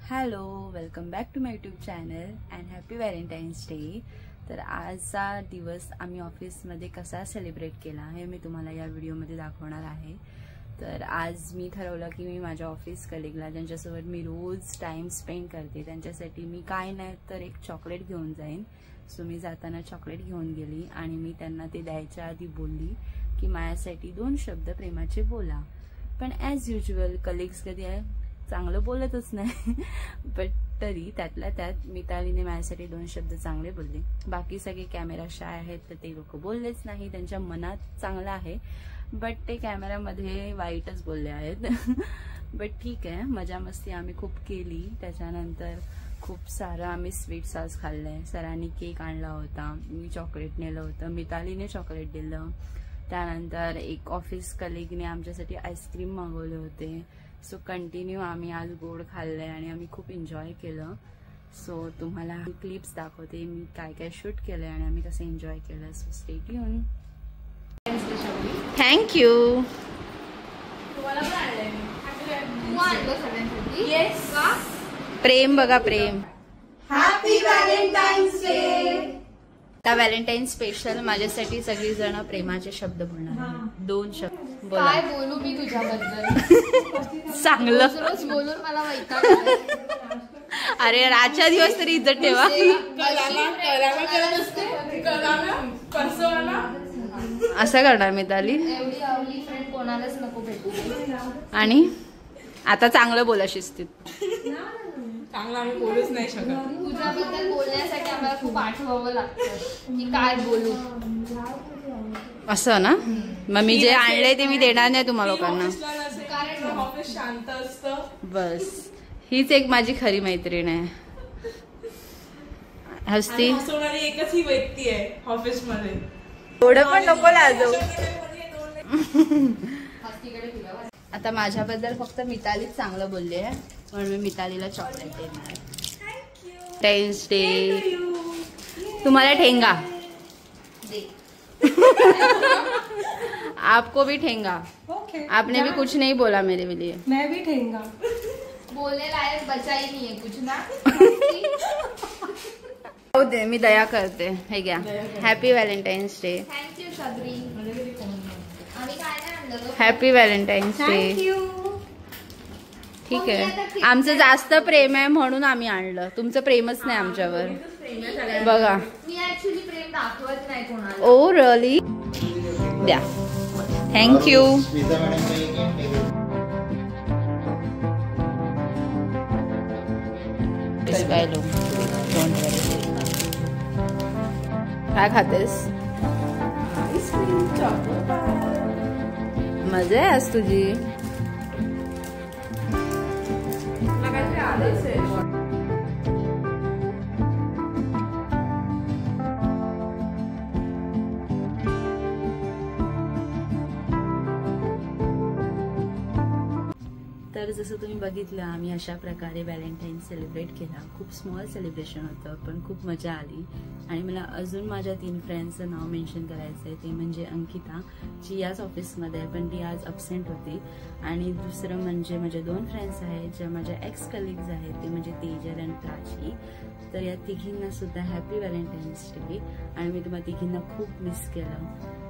Hello, welcome back to my YouTube channel and happy Valentine's day. तर आजचा दिवस आम्ही ऑफिसमध्ये कसा सेलिब्रेट केला हे मी तुम्हाला या व्हिडिओमध्ये दाखवणार आहे। तर आज मी ठरवलं की मी माझ्या ऑफिस कलिगला, ज्यांच्यासोबत मी रोज टाइम स्पेंड करते, त्यांच्यासाठी मी काय नाही तर एक चॉकलेट घेऊन जाईन। सो मी जाताना चॉकलेट घेऊन गेली आणि मी त्यांना ते द्यायच्या आधी बोलली की माझ्यासाठी 2 शब्द प्रेमाचे बोला। पण ॲज युजुअल कलिग्स कधी चांगलं बोलतच नाही, बट तरी त्यातल्या त्यात मितालीने माझ्यासाठी 2 शब्द चांगले बोलले। बाकी सगळे कॅमेरा शाय आहेत तर ते लोक बोललेच नाही, त्यांच्या मनात चांगलं आहे बट ते कॅमेरामध्ये वाईटच बोलले आहेत। बट ठीक आहे, मजा मस्ती आम्ही खूप केली। त्याच्यानंतर खूप सारं आम्ही स्वीट सॉस खाल्लंय। सरांनी केक आणला होता, मी चॉकलेट नेलं होतं, मितालीने चॉकलेट दिलं। त्यानंतर एक ऑफिस कलिगने आमच्यासाठी आईस्क्रीम मागवले होते। सो कंटिन्यू आम्ही आज गोड खाल्लंय आणि आम्ही खूप एन्जॉय केलं। सो तुम्हाला क्लिप्स दाखवते मी काय काय शूट केलंय आणि आम्ही कसं एन्जॉय केलं। So stay tune. थँक्यू। प्रेम बघा, प्रेम। Happy Valentine's day. आता व्हॅलेंटाईन स्पेशल माझ्यासाठी सगळी जण प्रेमाचे शब्द बोलणार। 2 शब्द बोला। काय बोलू मी तुझ्याबद्दल? चांगलं रोज बोलून मला वैताग आलाय। अरे रातच्या दिवस तरी इज्जत ठेवा। असं करणार मिताली? एवढी आवली फ्रेंड कोणालाच नको भेटू। आणि आता चांगलं बोला शिस्तीत। चांगला आम्ही बोलूच नाही शकत। तुझ्याबद्दल बोलण्यासाठी आम्हाला खूप आठवावं लागतं की काय बोलू। असं ना? मग मी जे आणलंय ते मी देणार नाही तुम्हा लोकांना। कारण ऑफिस शांत असतं। बस हीच एक माझी खरी मैत्रीण आहे। हसती हसवणारी एकच ही व्यक्ती आहे ऑफिस मध्ये। थोडं पण नको लाजू। आता माझ्याबद्दल फक्त मितालीच चांगलं बोलली आहे, म्हणून मी मितालीला चॉकलेट देणार। Valentine's day. तुम्हाला ठेंगा। आपको भी ठेंगा। आपने भी कुछ नहीं बोला मेरे लिए। मैं भी ठेंगा। बोलने लायक बचा ही नहीं है कुछ ना। दे, मी दया करते। हे घ्या, happy Valentine's day. Thank you Shabari. आम्ही काय नाही आणलं। Happy Valentine's day. ठीक आहे, आमचं जास्त प्रेम आहे म्हणून आम्ही आणलं, तुमचं प्रेमच नाही आमच्यावर। बघा, मी ऍक्च्युअली प्रेम दाखवत नाही कोणाला। Oh really? द्या, थँक्यू। काय खातेस? मजा आहे आज तुझी। तर जसं तुम्ही बघितलं, आम्ही अशा प्रकारे व्हॅलेंटाईन सेलिब्रेट केला। खूप स्मॉल सेलिब्रेशन होतं पण खूप मजा आली। आणि मला अजून माझ्या 3 फ्रेंड्सचं नाव मेन्शन करायचं आहे, ते म्हणजे अंकिता, जी याच ऑफिसमध्ये आहे पण ती आज अब्सेंट होती। आणि दुसरं म्हणजे माझे 2 फ्रेंड्स आहेत ज्या माझ्या एक्स कलिग्स आहेत, ते म्हणजे तेजल आणि प्राची। तर या तिघींना सुद्धा हॅपी व्हॅलेंटाईन्स डे। आणि मी तुम्हाला तिघींना खूप मिस केलं।